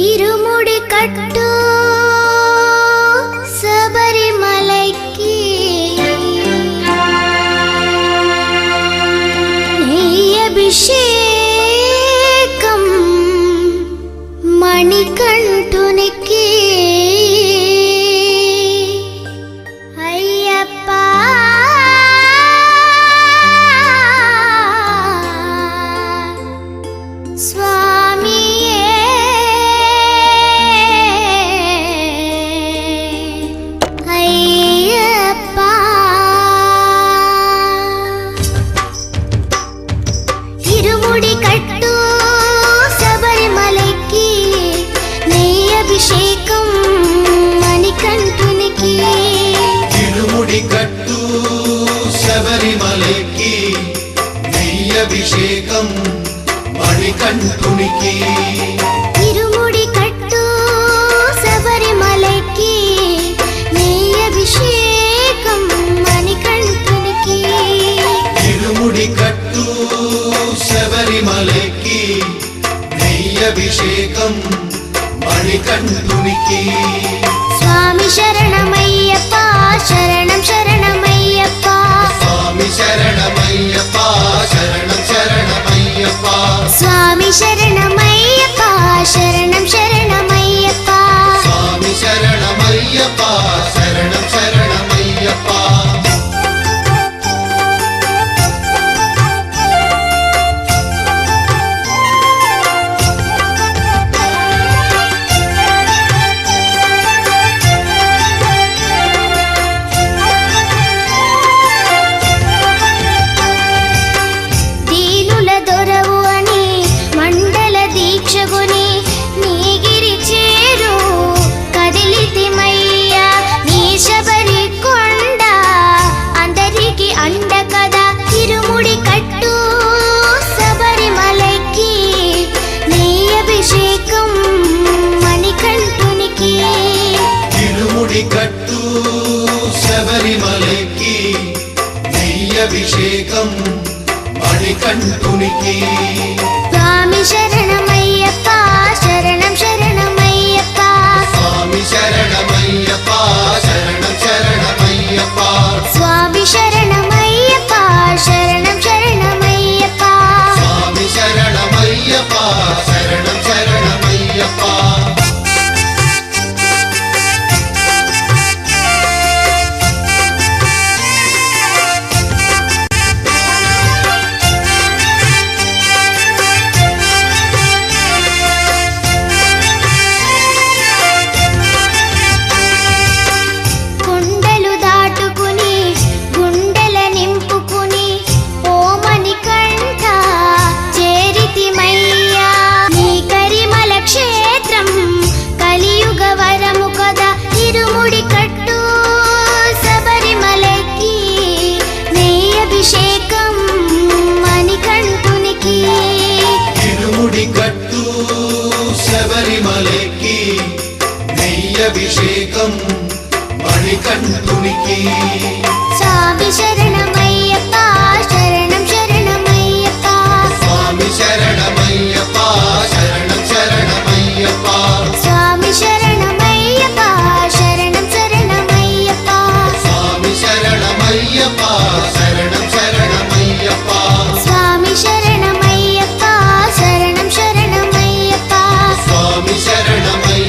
ഇരുമുടി കട്ടു ശബരിമലയ്ക്ക് നെയ്യഭിഷേകം മണികണ്ഠുനിക്ക് അയ്യപ്പ സ്വാമിയേ അയ്യപ്പ ഇരുമുടി കട്ടു ശബരിമലയ്ക്ക് നെയ്യഭിഷേകം മണികണ്ഠുനിക്ക് ഇരുമുടി കട്ടു ശബരിമലയ്ക്ക് നെയ്യഭിഷേകം മണികണ്ഠുനിക്ക് ഇരുമുടി കട്ടു ശബരിമലയ്ക്ക് നെയ്യഭിഷേകം മണികണ്ഠുനിക്ക് ഇരുമുടി കട്ടു ശബരിമലയ്ക്ക് നെയ്യഭിഷേകം മണികണ്ഠുനിക്ക് സ്വാമി ശരണമയ്യപ്പ ശരണം ശരണമയ്യപ്പ സ്വാമി ശരണമയ്യപ്പ ശരണം ശരണമയ്യപ്പ സ്വാമി ശരണമയ്യപ്പ ശരണം ശരണമയ്യപ്പ സ്വാമി ശരണമയ്യപ്പ ശരണം ശരണമയ്യപ്പ దీనుల దొరవు అని మండల దీక్షగుని నీగిరి చేరు కదిలితిమయ్యా నీ శబరి కొండ అందరికి అండ కదా తిరుముడి కట్టు శబరిమలైకి నెయ్యభిషేకం మణికంఠునికి తిరుముడి కట్టు శబరిమలైకి నెయ్యభిషేకం మణికంఠునికి స్వామి శరణమయ్యప్ప శరణం శరణమయ్యప్ప స్వామి శరణమయ్యప్ప శరణం శరణమయ్యప్ప స్వామి శరణమయ్యప్ప శరణం శరణమయ్యప్ప స్వామి శరణమయ్యప్ప శరణం శరణమయ్యప్ప కొండలు దాటుకుని గుండెల నింపుకుని ఓ మణికంఠ చేరితిమయ్యా నీ కరిమల క్షేత్రం కలియుగ వరము కదా తిరుముడి కట్టు శబరిమలకి నెయ్యభిషేకం మణికంఠునికి తిరుముడి కట్టు శబరిమలైకి నెయ్యభిషేకం మణికంఠునికి స్వామి శరణమయ్యప్ప శరణం శరణమయ్యప్ప స్వామి శరణమయ్యప్ప శరణం శరణమయ్యప్ప స్వామి శరణమయ్యప్ప శరణం శరణమయ్యప్ప స్వామి శరణమయ్యప్ప శరణం శరణమయ్యప్ప స్వామి శరణమయ్యప్ప శరణం శరణమయ్యప్ప స్వామి శరణమయ్యప్ప